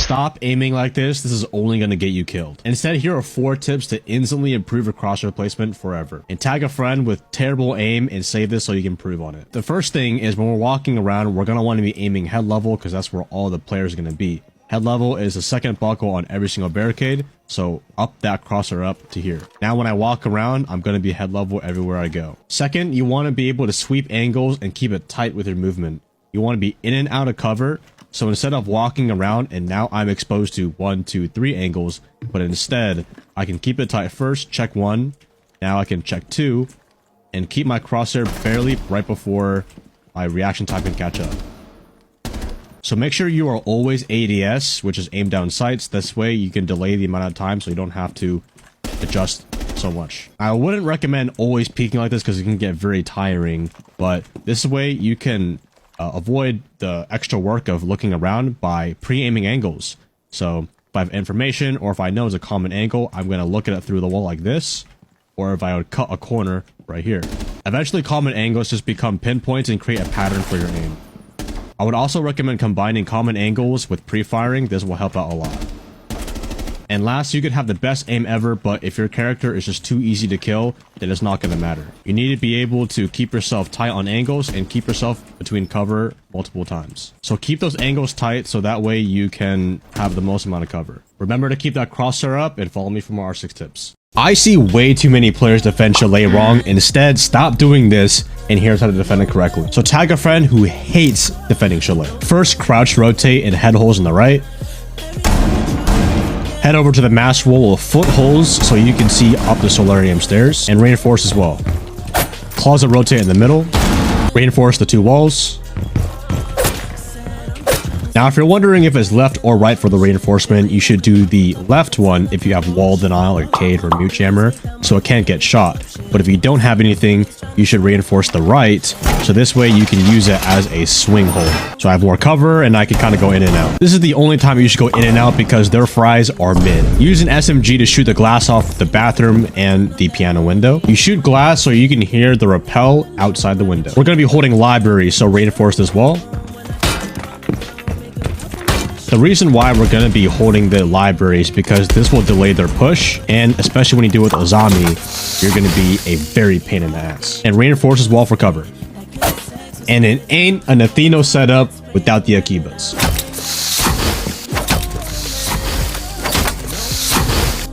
Stop aiming like this. This is only going to get you killed. Instead, here are 4 tips to instantly improve your crosshair placement forever. And tag a friend with terrible aim and save this so you can improve on it. The first thing is when we're walking around, we're going to want to be aiming head level because that's where all the players are going to be. Head level is the second buckle on every single barricade, so up that crosshair up to here. Now when I walk around, I'm going to be head level everywhere I go. Second, you want to be able to sweep angles and keep it tight with your movement. You want to be in and out of cover, so instead of walking around and now I'm exposed to 1, 2, 3 angles, but instead I can keep it tight first, check 1, now I can check 2, and keep my crosshair barely right before my reaction time can catch up. So make sure you are always ADS, which is aim down sights. This way you can delay the amount of time so you don't have to adjust so much. I wouldn't recommend always peeking like this because it can get very tiring, but this way you can avoid the extra work of looking around by pre-aiming angles. So if I have information or if I know it's a common angle, I'm going to look at it through the wall like this, or if I would cut a corner right here. Eventually common angles just become pinpoints and create a pattern for your aim. I would also recommend combining common angles with pre-firing. This will help out a lot. And last, you could have the best aim ever, but if your character is just too easy to kill, then it's not going to matter. You need to be able to keep yourself tight on angles and keep yourself between cover multiple times. So keep those angles tight so that way you can have the most amount of cover. Remember to keep that crosshair up and follow me for more R6 tips. I see way too many players defend Chalet wrong. Instead, stop doing this, and here's how to defend it correctly. So tag a friend who hates defending Chalet. First, crouch, rotate, and head holes on the right. Head over to the mask wall with foot holes so you can see up the solarium stairs, and reinforce as well. Closet rotate in the middle. Reinforce the 2 walls. Now, if you're wondering if it's left or right for the reinforcement, you should do the left one if you have wall denial or cade or mute jammer, so it can't get shot. But if you don't have anything, you should reinforce the right, so this way you can use it as a swing hole. So I have more cover and I can kind of go in and out. This is the only time you should go in and out because their fries are mid. Use an SMG to shoot the glass off the bathroom and the piano window. You shoot glass so you can hear the rappel outside the window. We're going to be holding library, so reinforce this wall. The reason why we're going to be holding the library is because this will delay their push, and especially when you deal with Ozami, you're going to be a very pain in the ass. And reinforce this wall for cover. And it ain't an Atheno setup without the Akibas.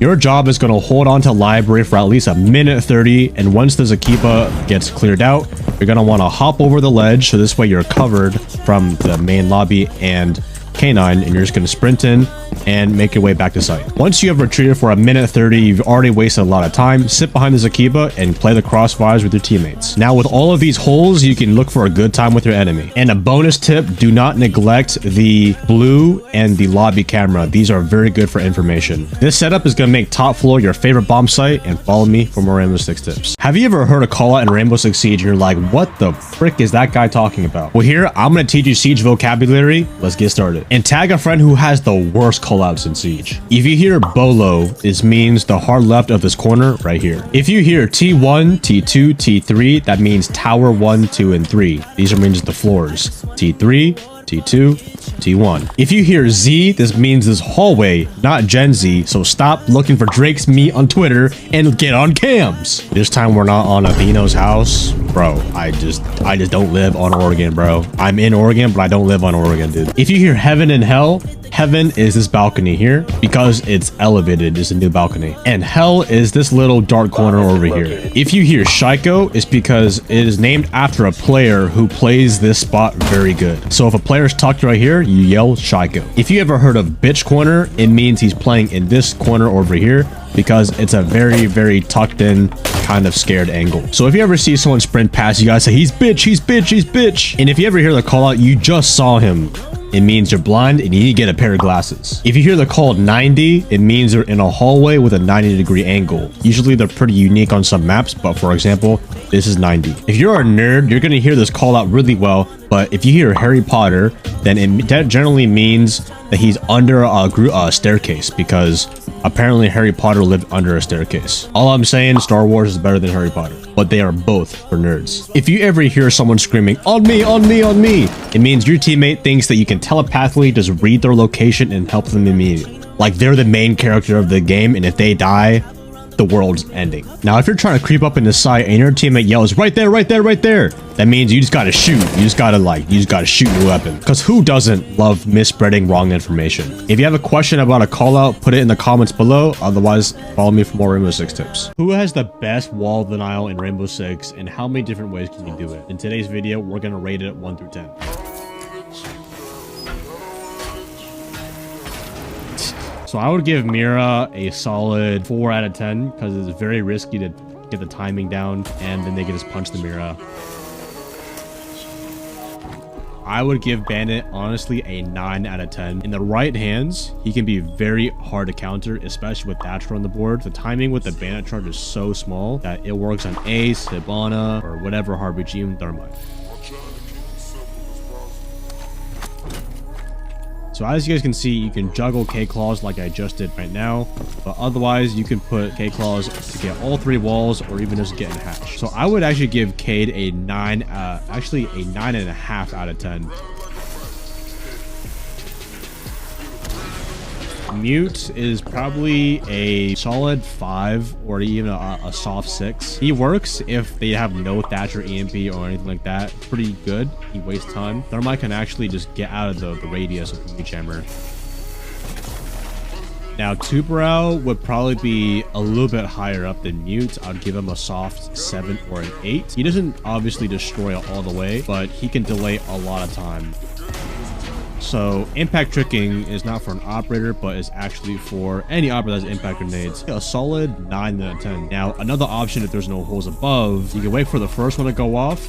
Your job is going to hold on to library for at least a minute 30, and once this Akiba gets cleared out, you're going to want to hop over the ledge, so this way you're covered from the main lobby and K9, and you're just going to sprint in and make your way back to site. Once you have retreated for a minute 30, you've already wasted a lot of time. Sit behind this Akiba and play the crossfires with your teammates. Now, with all of these holes, you can look for a good time with your enemy. And a bonus tip, do not neglect the blue and the lobby camera. These are very good for information. This setup is going to make top floor your favorite bomb site, and follow me for more Rainbow Six tips. Have you ever heard a call out in Rainbow Six Siege and you're like, what the frick is that guy talking about? Well, here, I'm going to teach you Siege vocabulary. Let's get started. And tag a friend who has the worst callouts in Siege. If you hear Bolo, this means the hard left of this corner right here. If you hear T1, T2, T3, that means tower 1, 2, and 3. These are means the floors. T3, T2, T1. If you hear Z, this means this hallway, not Gen Z, so stop looking for Drake's meat on Twitter and get on cams. This time we're not on Atheno's house. Bro, I just don't live on Oregon, bro. I'm in Oregon, but I don't live on Oregon, dude. If you hear heaven and hell, heaven is this balcony here because it's elevated. It's a new balcony. And hell is this little dark corner over here. If you hear Shiko, it's because it is named after a player who plays this spot very good. So if a player's tucked right here, you yell Shiko. If you ever heard of bitch corner, it means he's playing in this corner over here because it's a very, very tucked in kind of scared angle. So if you ever see someone sprint past, you guys say, he's bitch, he's bitch, he's bitch. And if you ever hear the call out, you just saw him. It means you're blind and you need to get a pair of glasses. If you hear the call 90, it means they're in a hallway with a 90-degree angle. Usually they're pretty unique on some maps, but for example, this is 90. If you're a nerd, you're gonna hear this call out really well, but if you hear Harry Potter, then that generally means that he's under a staircase, because apparently Harry Potter lived under a staircase. All I'm saying, Star Wars is better than Harry Potter, but they are both for nerds. If you ever hear someone screaming, on me, on me, on me, it means your teammate thinks that you can telepathically just read their location and help them immediately. Like they're the main character of the game, and if they die, the world's ending. Now, if you're trying to creep up in the site and your teammate yells, right there, right there, right there, that means you just gotta shoot. You just gotta shoot your weapon. Because who doesn't love misspreading wrong information? If you have a question about a call out, put it in the comments below. Otherwise, follow me for more Rainbow Six tips. Who has the best wall denial in Rainbow Six, and how many different ways can you do it? In today's video, we're gonna rate it 1 through 10. So I would give Mira a solid 4 out of 10 because it's very risky to get the timing down and then they can just punch the Mira. I would give Bandit honestly a 9 out of 10. In the right hands, he can be very hard to counter, especially with Thatcher on the board. The timing with the Bandit charge is so small that it works on Ace, Hibana, or whatever RPG, even Thermite. So as you guys can see, you can juggle K-Claws like I just did right now, but otherwise you can put K-Claws to get all 3 walls or even just get in hatch. So I would actually give Cade a 9.5 out of 10. Mute is probably a solid 5 or even a soft 6. He works if they have no Thatcher EMP or anything like that. Pretty good. He wastes time. Thermite can actually just get out of the radius of the Mute Hammer. Now, Tubarão would probably be a little bit higher up than Mute. I'd give him a soft 7 or an 8. He doesn't obviously destroy it all the way, but he can delay a lot of time. So impact tricking is not for an operator, but is actually for any operator that has impact grenades. A solid 9 out of 10. Now, another option, if there's no holes above, you can wait for the first one to go off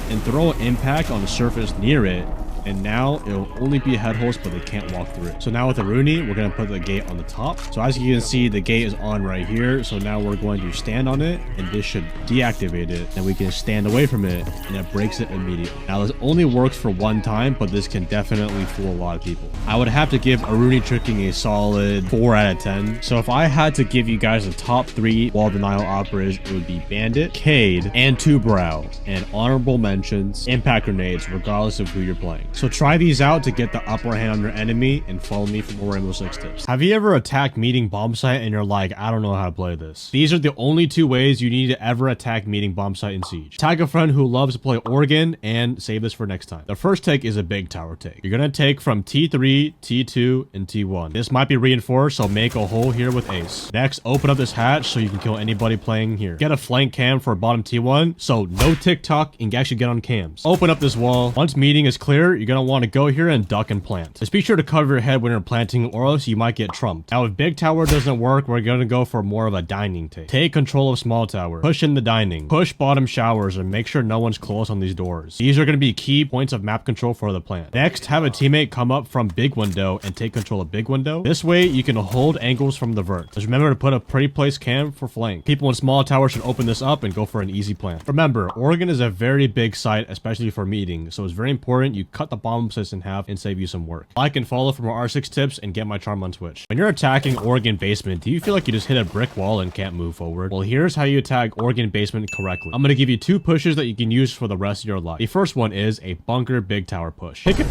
and throw an impact on the surface near it. And now it'll only be head holes, but they can't walk through it. So now with the Rooney, we're going to put the gate on the top. So as you can see, the gate is on right here. So now we're going to stand on it, and this should deactivate it. And we can stand away from it, and it breaks it immediately. Now this only works for one time, but this can definitely fool a lot of people. I would have to give Aruni tricking a solid 4 out of 10. So if I had to give you guys the top 3 wall denial operas, it would be Bandit, Cade, and Tubarão. And honorable mentions, impact grenades, regardless of who you're playing. So try these out to get the upper hand on your enemy, and follow me for more Rainbow Six tips. Have you ever attacked meeting bomb site and you're like, I don't know how to play this? These are the only 2 ways you need to ever attack meeting bomb site in Siege. Tag a friend who loves to play Oregon, and save this for next time. The first take is a big tower take. You're gonna take from T3, T2, and T1. This might be reinforced, so make a hole here with Ace. Next, open up this hatch so you can kill anybody playing here. Get a flank cam for bottom T1, so no TikTok and actually get on cams. Open up this wall. Once meeting is clear, you're gonna want to go here and duck and plant. Just be sure to cover your head when you're planting, or else you might get trumped. Now, if big tower doesn't work, we're gonna go for more of a dining take. Take control of small tower. Push in the dining. Push bottom showers and make sure no one's close on these doors. These are gonna be key points of map control for the plant. Next, have a teammate come up from big window and take control of big window. This way, you can hold angles from the vert. Just remember to put a pretty place cam for flank. People in small tower should open this up and go for an easy plant. Remember, Oregon is a very big site, especially for meeting, so it's very important you cut the bomb sits in half and save you some work. Like and follow for more R6 tips, and get my charm on Twitch. When you're attacking Oregon basement, do you feel like you just hit a brick wall and can't move forward? Well, here's how you attack Oregon basement correctly. I'm gonna give you 2 pushes that you can use for the rest of your life. The first one is a bunker big tower push. Pick a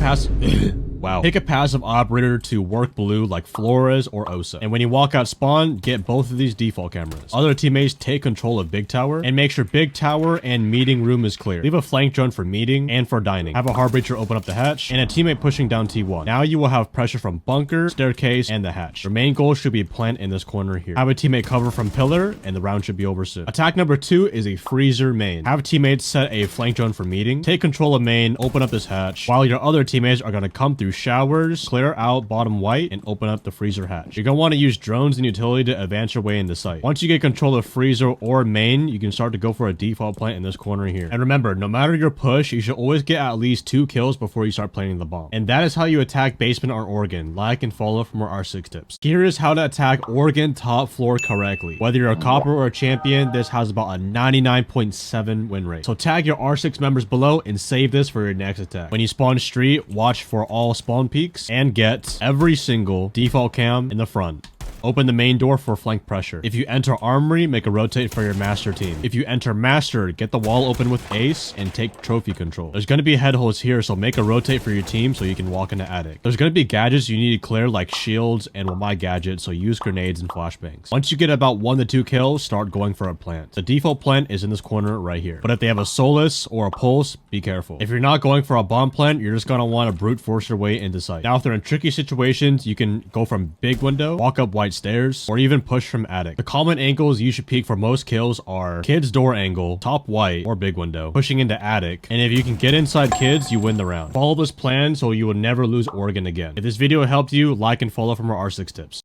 Pick a passive operator to work blue like Flores or Osa. And when you walk out spawn, get both of these default cameras. Other teammates take control of big tower, and make sure big tower and meeting room is clear. Leave a flank drone for meeting and for dining. Have a hard breacher open up the hatch, and a teammate pushing down T1. Now you will have pressure from bunker, staircase, and the hatch. Your main goal should be plant in this corner here. Have a teammate cover from pillar, and the round should be over soon. Attack number 2 is a freezer main. Have teammates set a flank drone for meeting. Take control of main, open up this hatch, while your other teammates are going to come through showers, clear out bottom white, and open up the freezer hatch. You're going to want to use drones and utility to advance your way in the site. Once you get control of freezer or main, you can start to go for a default plant in this corner here. And remember, no matter your push, you should always get at least 2 kills before before you start planting the bomb. And that is how you attack basement or Oregon. Like and follow from our R6 tips. Here is how to attack Oregon top floor correctly. Whether you're a copper or a champion, this has about a 99.7 win rate. So tag your R6 members below and save this for your next attack. When you spawn street, watch for all spawn peaks and get every single default cam in the front. Open the main door for flank pressure. If you enter armory, make a rotate for your master team. If you enter master, get the wall open with ace and take trophy control. There's going to be head holes here, so make a rotate for your team so you can walk into attic. There's going to be gadgets you need to clear like shields and my gadget, so use grenades and flashbangs. Once you get about 1 to 2 kills, start going for a plant. The default plant is in this corner right here. But if they have a Solus or a Pulse, be careful. If you're not going for a bomb plant, you're just going to want to brute force your way into sight. Now, if they're in tricky situations, you can go from big window, walk up white stairs, or even push from attic. The common angles you should peek for most kills are kids door angle, top white, or big window, pushing into attic. And if you can get inside kids, you win the round. Follow this plan so you will never lose Oregon again. If this video helped you, like and follow from our R6 tips.